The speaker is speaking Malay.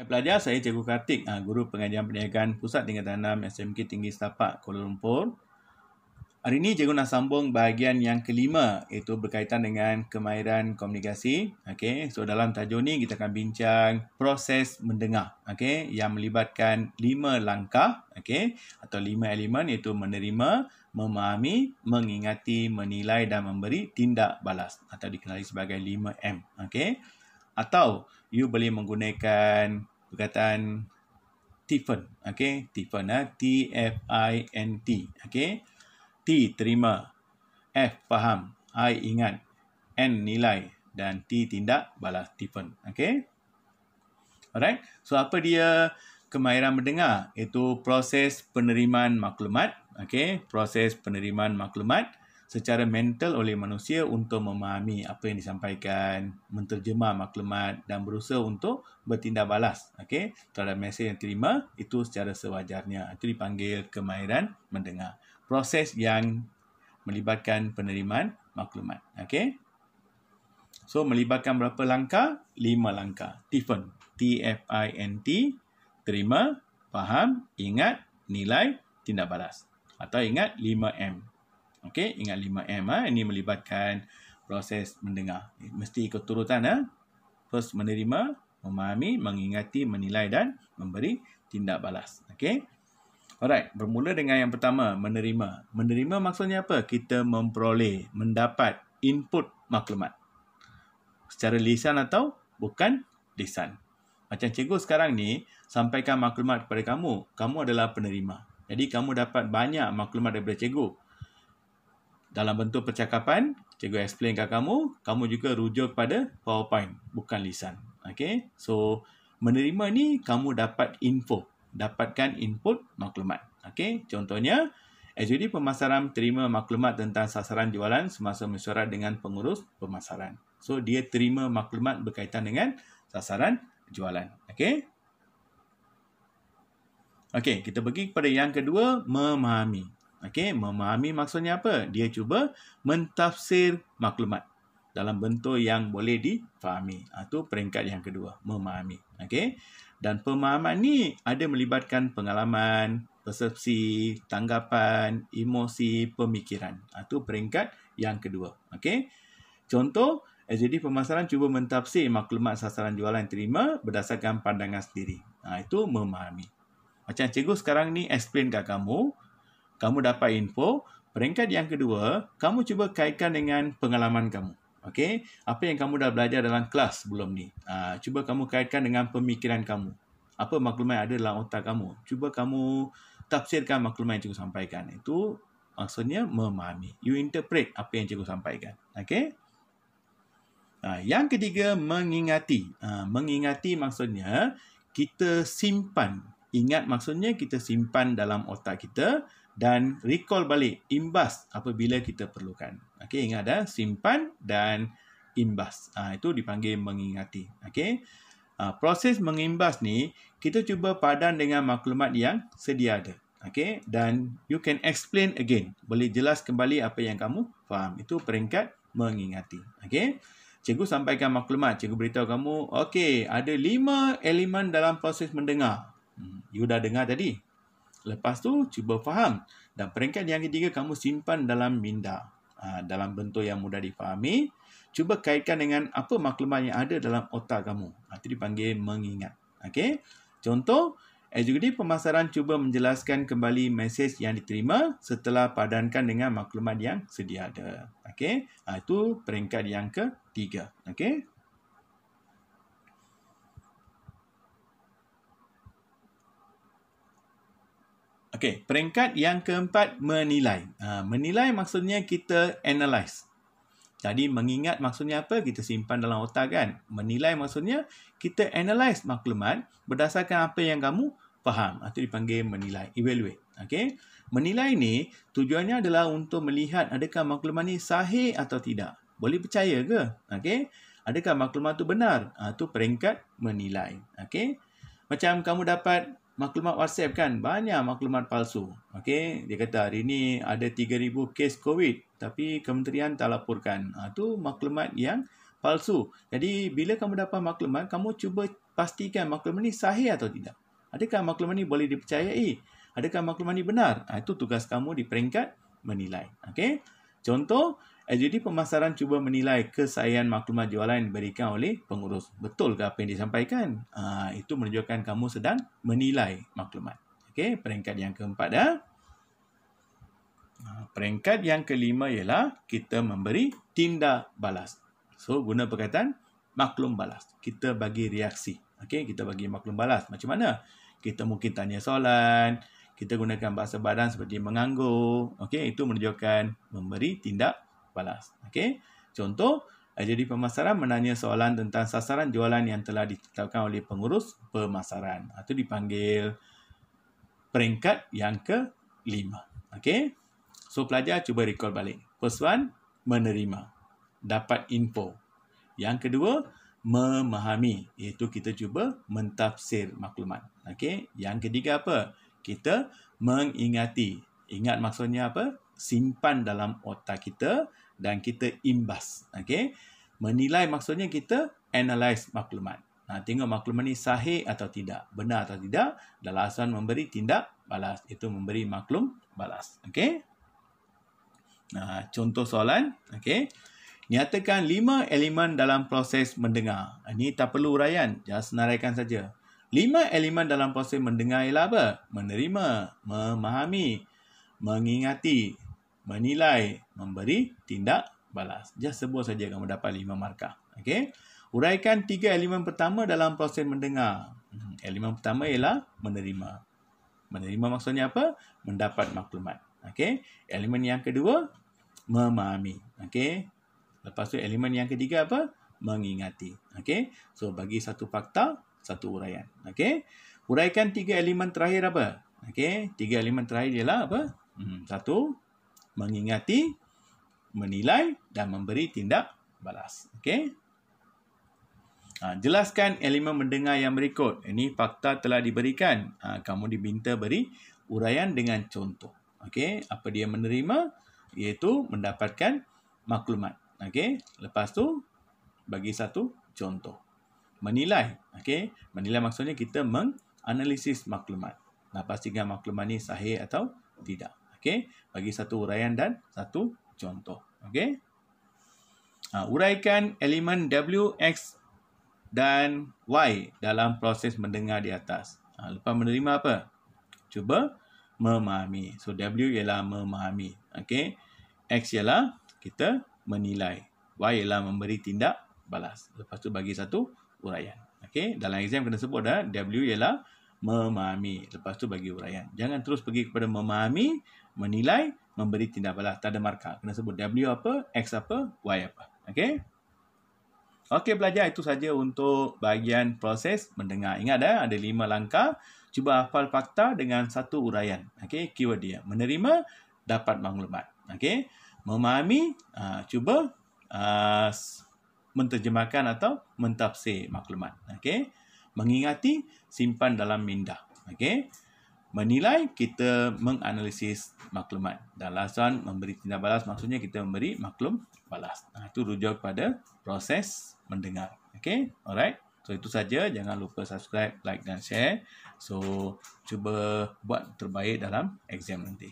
pelajar, saya Cikgu Kartik, Guru Pengajian Perniagaan Pusat Tingkatan 6 SMK Tinggi Setapak Kuala Lumpur. Hari ini Cikgu nak sambung bahagian yang kelima, iaitu berkaitan dengan kemahiran komunikasi. Okey, so dalam tajuk ni kita akan bincang proses mendengar, okey, yang melibatkan 5 langkah, okey, atau 5 elemen, iaitu menerima, memahami, mengingati, menilai dan memberi tindak balas, atau dikenali sebagai 5M. Okey. Atau you boleh menggunakan perkataan TIFIN. Okey, TIFIN, T-F-I-N-T. Okey. T, terima. F, faham. I, ingat. N, nilai. Dan T, tindak balas. TIFIN. Okey. Alright. So, apa dia kemahiran mendengar? Itu proses penerimaan maklumat. Okey, proses penerimaan maklumat secara mental oleh manusia untuk memahami apa yang disampaikan, menterjemah maklumat dan berusaha untuk bertindak balas, okey, terhadap mesej yang terima itu secara sewajarnya. Itu dipanggil kemahiran mendengar. Proses yang melibatkan penerimaan maklumat, okey. So melibatkan berapa langkah? 5 langkah. TIFIN, T-F-I-N-T, terima, faham, ingat, nilai, tindak balas. Atau ingat 5M. Okey, ingat 5M. Ini melibatkan proses mendengar. Mesti ikut turutan. First, menerima, memahami, mengingati, menilai dan memberi tindak balas. Okey. Alright, bermula dengan yang pertama, menerima. Menerima maksudnya apa? Kita memperoleh, mendapat input maklumat. Secara lisan atau bukan lisan. Macam cikgu sekarang ni, sampaikan maklumat kepada kamu. Kamu adalah penerima. Jadi, kamu dapat banyak maklumat daripada cikgu. Dalam bentuk percakapan, cikgu explain kat kamu, kamu juga rujuk pada PowerPoint, bukan lisan. Okay? So, menerima ni, kamu dapat info, dapatkan input maklumat. Okay? Contohnya, SUD pemasaran terima maklumat tentang sasaran jualan semasa mesyuarat dengan pengurus pemasaran. So, dia terima maklumat berkaitan dengan sasaran jualan. Okay? Okay, kita pergi kepada yang kedua, memahami. Okey, memahami maksudnya apa? Dia cuba mentafsir maklumat dalam bentuk yang boleh difahami. Itu peringkat yang kedua, memahami. Okey. Dan pemahaman ni ada melibatkan pengalaman, persepsi, tanggapan, emosi, pemikiran. Itu peringkat yang kedua. Okey. Contoh, SJD pemasaran cuba mentafsir maklumat sasaran jualan terima berdasarkan pandangan sendiri. Itu memahami. Macam cikgu sekarang ni explain kat kamu, kamu dapat info. Peringkat yang kedua, kamu cuba kaitkan dengan pengalaman kamu. Okey, apa yang kamu dah belajar dalam kelas sebelum ni. Cuba kamu kaitkan dengan pemikiran kamu. Apa maklumat yang ada dalam otak kamu. Cuba kamu tafsirkan maklumat yang cikgu sampaikan. Itu maksudnya memahami. You interpret apa yang cikgu sampaikan. Okey. Yang ketiga, mengingati. Mengingati maksudnya kita simpan. Ingat maksudnya kita simpan dalam otak kita dan recall balik, imbas apabila kita perlukan. Okey, ingat simpan dan imbas. Itu dipanggil mengingati. Okey. Proses mengimbas ni kita cuba padan dengan maklumat yang sedia ada. Okey, dan you can explain again. Boleh jelas kembali apa yang kamu faham. Itu peringkat mengingati. Okey. Cikgu sampaikan maklumat, cikgu beritahu kamu, okey, ada 5 elemen dalam proses mendengar. You dah dengar tadi. Lepas tu, cuba faham. Dan peringkat yang ketiga, kamu simpan dalam minda. Dalam bentuk yang mudah difahami. Cuba kaitkan dengan apa maklumat yang ada dalam otak kamu. Itu dipanggil mengingat. Okey. Contoh, SJD pemasaran cuba menjelaskan kembali mesej yang diterima setelah padankan dengan maklumat yang sedia ada. Okey. Itu peringkat yang ketiga. Okey. Okey, peringkat yang keempat, menilai. Menilai maksudnya kita analyse. Jadi mengingat maksudnya apa? Kita simpan dalam otak kan. Menilai maksudnya kita analyse maklumat berdasarkan apa yang kamu faham. Itu dipanggil menilai, evaluate. Okey. Menilai ni tujuannya adalah untuk melihat adakah maklumat ni sahih atau tidak. Boleh percaya ke? Okey. Adakah maklumat tu benar? Itu peringkat menilai. Okey. Macam kamu dapat maklumat WhatsApp kan, banyak maklumat palsu. Okey, dia kata hari ni ada 3,000 kes COVID tapi kementerian tak laporkan. Itu maklumat yang palsu. Jadi bila kamu dapat maklumat, kamu cuba pastikan maklumat ni sahih atau tidak. Adakah maklumat ni boleh dipercayai? Adakah maklumat ni benar? Itu tugas kamu di peringkat menilai. Okey. Contoh, jadi pemasaran cuba menilai kesahihan maklumat jualan yang diberikan oleh pengurus. Betul ke apa yang disampaikan? Itu menunjukkan kamu sedang menilai maklumat. Okey, peringkat yang keempat dah. Peringkat yang kelima ialah kita memberi tindak balas. So, guna perkataan maklum balas. Kita bagi reaksi. Okey, kita bagi maklum balas. Macam mana? Kita mungkin tanya soalan, kita gunakan bahasa badan seperti menganggur. Okey, itu menunjukkan memberi tindak balas. Okey. Contoh, jadi pemasaran menanya soalan tentang sasaran jualan yang telah ditetapkan oleh pengurus pemasaran. Itu dipanggil peringkat yang kelima. Okey. So, pelajar cuba recall balik. First one, menerima. Dapat info. Yang kedua, memahami. Iaitu kita cuba mentafsir maklumat. Okey. Yang ketiga apa? Kita mengingati. Ingat maksudnya apa? Simpan dalam otak kita dan kita imbas. Okey. Menilai maksudnya kita analyse maklumat. Tengok maklumat ni sahih atau tidak, benar atau tidak. Dan alasan memberi tindak balas. Itu memberi maklum balas. Okey. Contoh soalan. Okey. Nyatakan 5 elemen dalam proses mendengar. Ini tak perlu uraian. Just senaraikan saja. 5 elemen dalam proses mendengar ialah apa? Menerima, memahami, mengingati, menilai, memberi tindak balas. Just sebut saja kamu dapat 5 markah. Okey. Uraikan 3 elemen pertama dalam proses mendengar. Elemen pertama ialah menerima. Menerima maksudnya apa? Mendapat maklumat. Okey. Elemen yang kedua, memahami. Okey. Lepas tu elemen yang ketiga apa? Mengingati. Okey. So bagi satu fakta, satu uraian. Okey. Uraikan 3 elemen terakhir apa? Okey. 3 elemen terakhir ialah apa? Satu, mengingati, menilai dan memberi tindak balas. Okey. Jelaskan elemen mendengar yang berikut. Ini fakta telah diberikan. Kamu diminta beri uraian dengan contoh. Okey. Apa dia menerima? Iaitu mendapatkan maklumat. Okey. Lepas tu, bagi satu contoh. Menilai. Okey. Menilai maksudnya kita menganalisis maklumat. Pastikan maklumat ni sahih atau tidak. Okey. Bagi satu uraian dan satu contoh. Okey. Uraikan elemen W, X dan Y dalam proses mendengar di atas. Lepas menerima apa? Cuba memahami. So, W ialah memahami. Okey. X ialah kita menilai. Y ialah memberi tindak balas. Lepas tu bagi satu uraian. Okey. Dalam exam kena sebut dah. W ialah memahami. Lepas tu bagi uraian. Jangan terus pergi kepada memahami, menilai, memberi tindak balas. Tak ada markah. Kena sebut W apa, X apa, Y apa. Okey. Okey pelajar, itu saja untuk bahagian proses mendengar. Ingat ada 5 langkah. Cuba hafal fakta dengan satu uraian. Okey, keyword dia. Menerima, dapat maklumat. Okey. Memahami, cuba menterjemahkan atau mentafsir maklumat. Okey. Mengingati, simpan dalam minda. Okey. Menilai, kita menganalisis maklumat. Dan alasan memberi tindak balas maksudnya kita memberi maklum balas. Itu rujuk pada proses mendengar. Okey. Alright. So itu saja. Jangan lupa subscribe, like dan share. So cuba buat terbaik dalam exam nanti.